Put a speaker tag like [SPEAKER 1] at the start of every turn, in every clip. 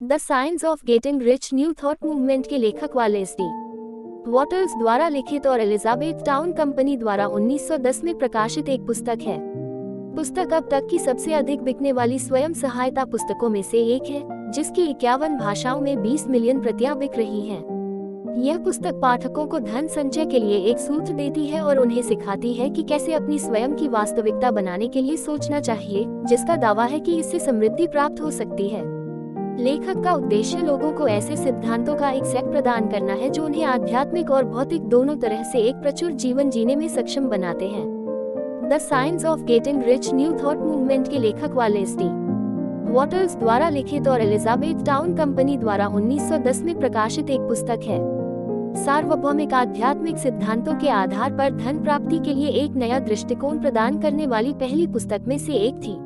[SPEAKER 1] The science of getting rich new thought movement के लेखक wireless D waters द्वारा लिखित और एलिजाबेथ टाउन कंपनी द्वारा 1910 में प्रकाशित एक पुस्तक है। पुस्तक अब तक की सबसे अधिक बिकने वाली स्वयं सहायता पुस्तकों में से एक है, जिसकी 51 भाषाओं में 20 मिलियन प्रतियां बिक रही हैं। यह पुस्तक पाठकों को धन संचय के लिए एक सूत्र देती है और उन्हें सिखाती है कि कैसे अपनी स्वयं की वास्तविकता बनाने के लिए सोचना चाहिए, जिसका दावा है कि इससे समृद्धि प्राप्त हो सकती है। लेखक का उद्देश्य लोगों को ऐसे सिद्धांतों का एक सेट प्रदान करना है जो उन्हें आध्यात्मिक और भौतिक दोनों तरह से एक प्रचुर जीवन जीने में सक्षम बनाते हैं। The science of getting rich new thought movement के लेखक वालेस डी वॉटर्स द्वारा लिखित और एलिजाबेथ टाउन कंपनी द्वारा 1910 में प्रकाशित एक पुस्तक है। सार्वभौमिक आध्यात्मिक सिद्धांतों के आधार पर धन प्राप्ति के लिए एक नया दृष्टिकोण प्रदान करने वाली पहली पुस्तक में से एक थी।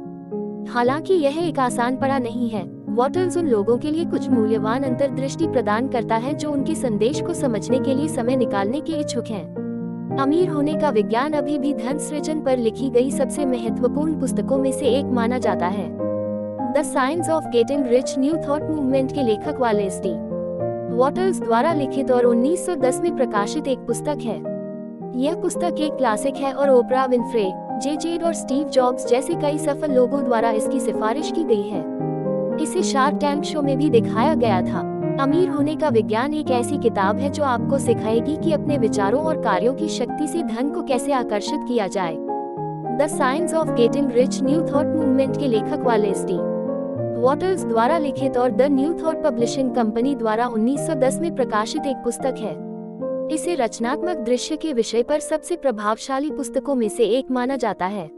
[SPEAKER 1] हालांकि यह एक आसान पढ़ा नहीं है, वॉटर्स उन लोगों के लिए कुछ मूल्यवान अंतर्दृष्टि प्रदान करता है जो उनके संदेश को समझने के लिए समय निकालने के इच्छुक हैं। अमीर होने का विज्ञान अभी भी धन सृजन पर लिखी गई सबसे महत्वपूर्ण पुस्तकों में से एक माना जाता है। The science of getting rich new thought movement के लेखक वालेस डी वॉटर्स द्वारा लिखित और 1910 में प्रकाशित एक पुस्तक है। यह पुस्तक एक क्लासिक है और ओपरा विनफ्रे, जे और स्टीव जॉब्स जैसे कई सफल लोगों द्वारा इसकी सिफारिश की गई है। इसे शार्क टैंक शो में भी दिखाया गया था। अमीर होने का विज्ञान एक ऐसी किताब है जो आपको सिखाएगी कि अपने विचारों और कार्यों की शक्ति से धन को कैसे आकर्षित किया जाए। The science of getting rich new thought movement के लेखक वालेस डी वॉटर्स द्वारा लिखित और the new thought publishing company द्वारा 1910 में प्रकाशित एक पुस्तक है। इसे रचनात्मक दृश्य के विषय पर सबसे प्रभावशाली पुस्तकों में से एक माना जाता है।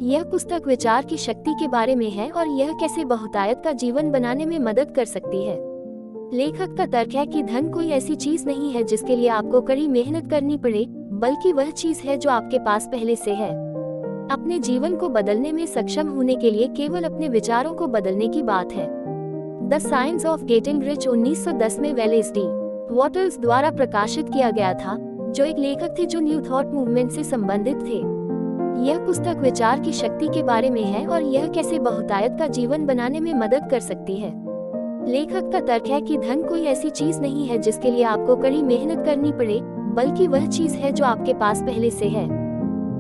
[SPEAKER 1] यह पुस्तक विचार की शक्ति के बारे में है और यह कैसे बहुतायत का जीवन बनाने में मदद कर सकती है। लेखक का तर्क है कि धन कोई ऐसी चीज नहीं है जिसके लिए आपको कड़ी मेहनत करनी पड़े, बल्कि वह चीज है जो आपके पास पहले से है। अपने जीवन को बदलने में सक्षम होने के लिए केवल अपने विचारों को बदलने की बात है। The science of getting rich 1910 में वालेस डी वॉटर्स द्वारा प्रकाशित किया गया था, जो एक लेखक थे जो न्यू थॉट मूवमेंट से संबंधित थे। यह पुस्तक विचार की शक्ति के बारे में है और यह कैसे बहुतायत का जीवन बनाने में मदद कर सकती है। लेखक का तर्क है कि धन कोई ऐसी चीज नहीं है जिसके लिए आपको कड़ी मेहनत करनी पड़े, बल्कि वह चीज है जो आपके पास पहले से है।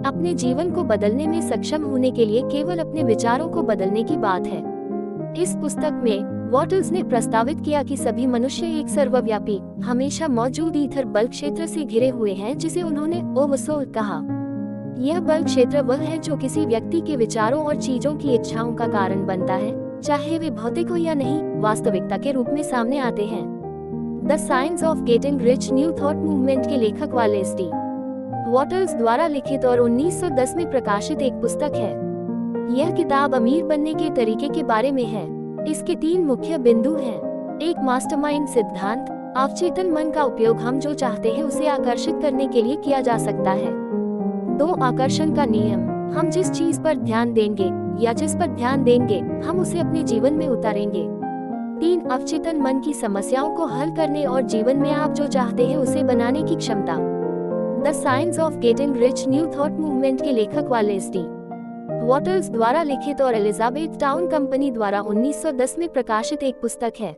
[SPEAKER 1] अपने जीवन को बदलने में सक्षम होने के लिए केवल अपने विचारों को बदलने की बात है। इस पुस्तक में वॉटर्स ने प्रस्तावित किया कि सभी मनुष्य एक सर्वव्यापी, हमेशा मौजूद ईथर बल्क क्षेत्र से घिरे हुए हैं, जिसे उन्होंने ओवरसोल कहा। यह बल्क क्षेत्र वह है जो किसी व्यक्ति के विचारों और चीजों की इच्छाओं का कारण बनता है, चाहे वे भौतिक हो या नहीं, वास्तविकता के रूप में सामने आते हैं। The science of getting rich new thought movement के लेखक वालेस डी वॉटर्स द्वारा लिखित और 1910 में प्रकाशित एक पुस्तक है। यह किताब अमीर बनने के तरीके के बारे में है। इसके 3 मुख्य बिंदु हैं। एक मास्टरमाइंड सिद्धांत, अवचेतन मन का उपयोग हम जो चाहते हैं उसे आकर्षित करने के लिए किया जा सकता है। 2 आकर्षण का नियम, हम जिस चीज पर ध्यान देंगे या जिस पर ध्यान देंगे हम उसे अपने जीवन में उतारेंगे। 3 अवचेतन मन की समस्याओं को हल करने और जीवन में आप जो चाहते हैं उसे बनाने की क्षमता। The science of getting rich new thought movement के लेखक वालेस डी वॉटर्स द्वारा लिखित और एलिजाबेथ टाउन कंपनी द्वारा 1910 में प्रकाशित एक पुस्तक है।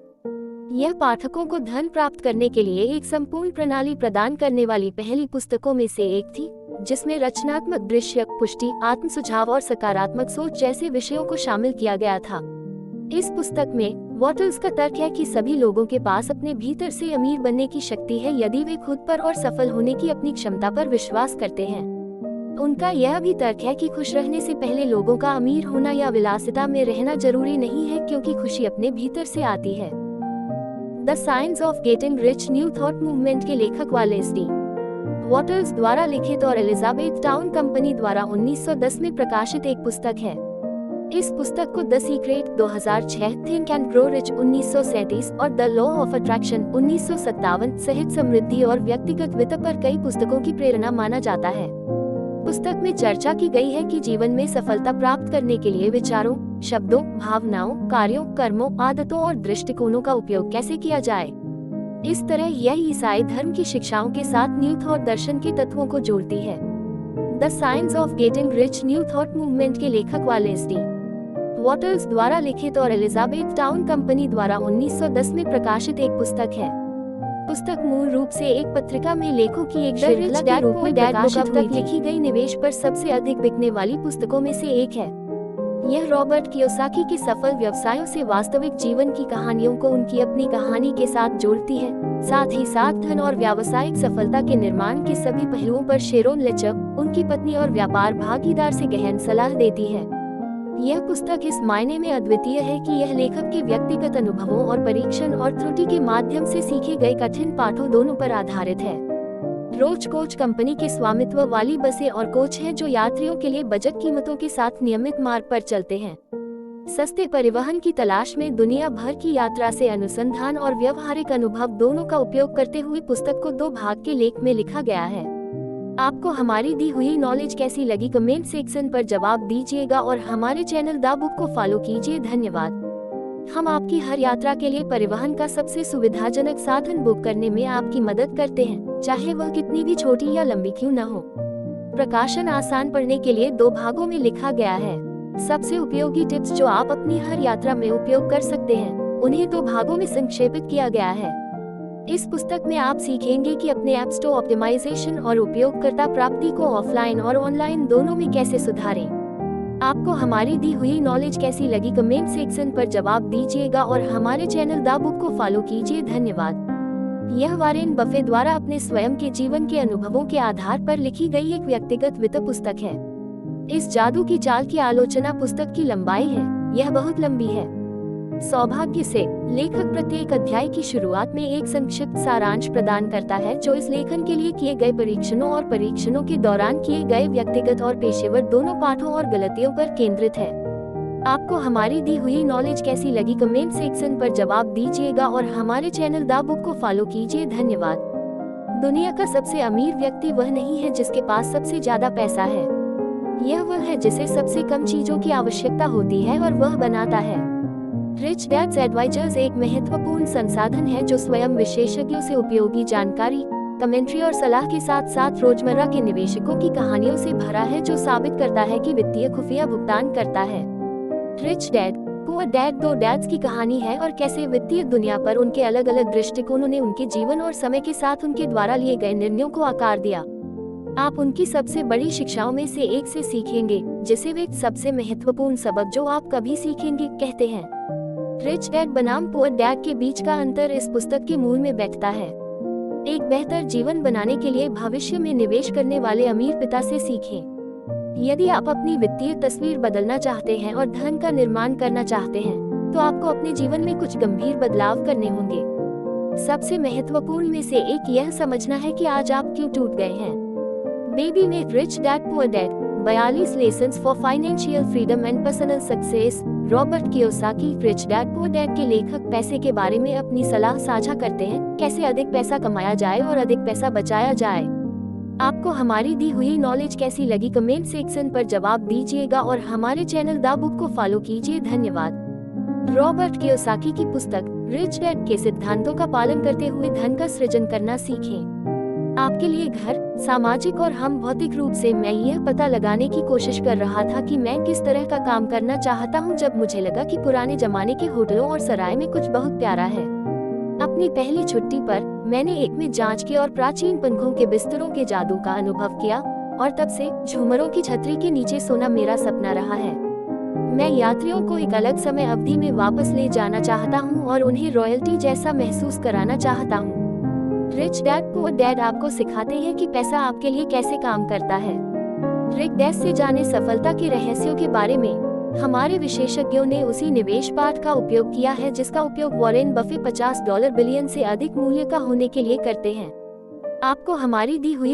[SPEAKER 1] यह पाठकों को धन प्राप्त करने के लिए एक संपूर्ण प्रणाली प्रदान करने वाली पहली पुस्तकों में से एक थी, जिसमें रचनात्मक दृश्य, पुष्टि, आत्म सुझाव और सकारात्मक सोच जैसे विषयों को शामिल किया गया था। इस पुस्तक में वॉटर्स का तर्क है कि सभी लोगों के पास अपने भीतर से अमीर बनने की शक्ति है यदि वे खुद पर और सफल होने की अपनी क्षमता पर विश्वास करते हैं। उनका यह भी तर्क है कि खुश रहने से पहले लोगों का अमीर होना या विलासिता में रहना जरूरी नहीं है, क्योंकि खुशी अपने भीतर से आती है। The science of getting rich new thought movement के लेखक वालेस डी वॉटर्स द्वारा लिखित और एलिजाबेथ टाउन कंपनी द्वारा 1910 में प्रकाशित एक पुस्तक है। इस पुस्तक को the secret 2006, think and grow rich 1937 और द लॉ ऑफ अट्रैक्शन 1957 सहित समृद्धि और व्यक्तिगत वित्त पर कई पुस्तकों की प्रेरणा माना जाता है। पुस्तक में चर्चा की गई है कि जीवन में सफलता प्राप्त करने के लिए विचारों, शब्दों, भावनाओं, कार्यों, कर्मों, आदतों और दृष्टिकोणों का उपयोग कैसे किया जाए। इस तरह यह ईसाई धर्म की शिक्षाओं के साथ न्यू थॉट दर्शन के तत्वों को जोड़ती है। The science of getting rich new thought movement के लेखक वालेस डी वॉटर्स द्वारा लिखित और एलिजाबेथ टाउन कंपनी द्वारा 1910 में प्रकाशित एक पुस्तक है। पुस्तक मूल रूप से एक पत्रिका में लेखों की एक श्रृंखला के रूप में प्रकाशित हुई थी। लिखी गई निवेश पर सबसे अधिक बिकने वाली पुस्तकों में से एक है। यह रॉबर्ट कियोसाकी के सफल व्यवसायों से वास्तविक जीवन की कहानियों को उनकी अपनी कहानी के साथ जोड़ती है, साथ ही साथ धन और व्यावसायिक सफलता के निर्माण के सभी पहलुओं पर शेरोन लेचक, उनकी पत्नी और व्यापार भागीदार से गहन सलाह देती है। यह पुस्तक इस मायने में अद्वितीय है कि यह लेखक के व्यक्तिगत अनुभवों और परीक्षण और त्रुटि के माध्यम से सीखे गए कठिन पाठों दोनों पर आधारित है। रोज कोच कंपनी के स्वामित्व वाली बसें और कोच हैं जो यात्रियों के लिए बजट कीमतों के साथ नियमित मार्ग पर चलते हैं। सस्ते परिवहन की तलाश में दुनिया भर की यात्रा से अनुसंधान और व्यवहारिक अनुभव दोनों का उपयोग करते हुए पुस्तक को 2 भाग के लेख में लिखा गया है। आपको हमारी दी हुई नॉलेज कैसी लगी कमेंट सेक्शन पर जवाब दीजिएगा और हमारे चैनल द बुक को फॉलो कीजिए। धन्यवाद। हम आपकी हर यात्रा के लिए परिवहन का सबसे सुविधाजनक साधन बुक करने में आपकी मदद करते हैं, चाहे वह कितनी भी छोटी या लंबी क्यों न हो। प्रकाशन आसान पढ़ने के लिए 2 भागों में लिखा गया है। सबसे उपयोगी टिप्स जो आप अपनी हर यात्रा में उपयोग कर सकते हैं, उन्हें 2 भागों में संक्षेपित किया गया है। इस पुस्तक में आप सीखेंगे कि अपने ऐप स्टोर ऑप्टिमाइजेशन और उपयोगकर्ता प्राप्ति को ऑफलाइन और ऑनलाइन दोनों में कैसे सुधारें। आपको हमारी दी हुई नॉलेज कैसी लगी कमेंट सेक्शन पर जवाब दीजिएगा और हमारे चैनल द बुक को फॉलो कीजिए। धन्यवाद। यह वॉरेन बफे द्वारा अपने स्वयं के जीवन के अनुभवों के आधार पर लिखी गई एक व्यक्तिगत वित्त पुस्तक है। इस जादू की चाल की आलोचना पुस्तक की लंबाई है। यह बहुत लंबी है। सौभाग्य से लेखक प्रत्येक अध्याय की शुरुआत में एक संक्षिप्त सारांश प्रदान करता है जो इस लेखन के लिए किए गए परीक्षणों और परीक्षणों के दौरान किए गए व्यक्तिगत और पेशेवर दोनों पाठों और गलतियों पर केंद्रित है। आपको हमारी दी हुई नॉलेज कैसी लगी कमेंट सेक्शन पर जवाब दीजिएगा और हमारे चैनल द बुक को फॉलो कीजिए। धन्यवाद। दुनिया का सबसे अमीर व्यक्ति वह नहीं है जिसके पास सबसे ज्यादा पैसा है। यह वह है जिसे सबसे कम चीजों की आवश्यकता होती है और वह बनाता है। रिच डैड्स एडवाइजर्स एक महत्वपूर्ण संसाधन है जो स्वयं विशेषज्ञों से उपयोगी जानकारी, कमेंट्री और सलाह के साथ साथ रोजमर्रा के निवेशकों की कहानियों से भरा है जो साबित करता है कि वित्तीय खुफिया भुगतान करता है। Rich dad poor dad 2 dads की कहानी है और कैसे वित्तीय दुनिया पर उनके अलग अलग दृष्टिकोणों ने उनके जीवन और समय के साथ उनके द्वारा लिए गए निर्णयों को आकार दिया। आप उनकी सबसे बड़ी शिक्षाओं में से एक से सीखेंगे, जिसे वे सबसे महत्वपूर्ण सबक जो आप कभी सीखेंगे कहते हैं। रिच डैड बनाम पुअर डैड के बीच का अंतर इस पुस्तक के मूल में बैठता है। एक बेहतर जीवन बनाने के लिए भविष्य में निवेश करने वाले अमीर पिता से सीखें। यदि आप अपनी वित्तीय तस्वीर बदलना चाहते हैं और धन का निर्माण करना चाहते हैं, तो आपको अपने जीवन में कुछ गंभीर बदलाव करने होंगे। सबसे महत्वपूर्ण में से एक यह समझना है कि आज आप क्यों टूट गए हैं। बेबी में rich dad poor dad 42 lessons for financial freedom and personal success. Robert Kiyosaki rich dad poor dad के लेखक पैसे के बारे में अपनी सलाह साझा करते हैं, कैसे अधिक पैसा कमाया जाए और अधिक पैसा बचाया जाए। आपको हमारी दी हुई नॉलेज कैसी लगी कमेंट सेक्शन पर जवाब दीजिएगा और हमारे चैनल द बुक को फॉलो कीजिए। धन्यवाद। रॉबर्ट कियोसाकी की पुस्तक रिच डैड के सिद्धांतों का पालन करते हुए धन का सृजन करना सीखें। आपके लिए घर, सामाजिक और हम भौतिक रूप से मैं यह पता लगाने की कोशिश कर रहा था कि मैं किस तरह का काम करना चाहता हूं जब मुझे लगा कि पुराने जमाने के होटलों और सराय में कुछ बहुत प्यारा है। अपनी पहली छुट्टी पर मैंने एक में जांच की और प्राचीन पंखों के बिस्तरों के जादू का अनुभव किया और तब से झूमरों की छतरी के नीचे सोना मेरा सपना रहा है। मैं यात्रियों को एक अलग समय अवधि में वापस ले जाना चाहता हूं और उन्हें रॉयल्टी जैसा महसूस कराना चाहता हूं। रिच डैड पुअर डैड आपको सिखाते हैं कि पैसा आपके लिए कैसे काम करता है। रिक डैड से जाने सफलता के रहस्यों के बारे में हमारे विशेषज्ञों ने उसी निवेश पाठ का उपयोग किया है जिसका उपयोग वॉरेन बफे $50 बिलियन से अधिक मूल्य का होने के लिए करते हैं। आपको हमारी दी हुई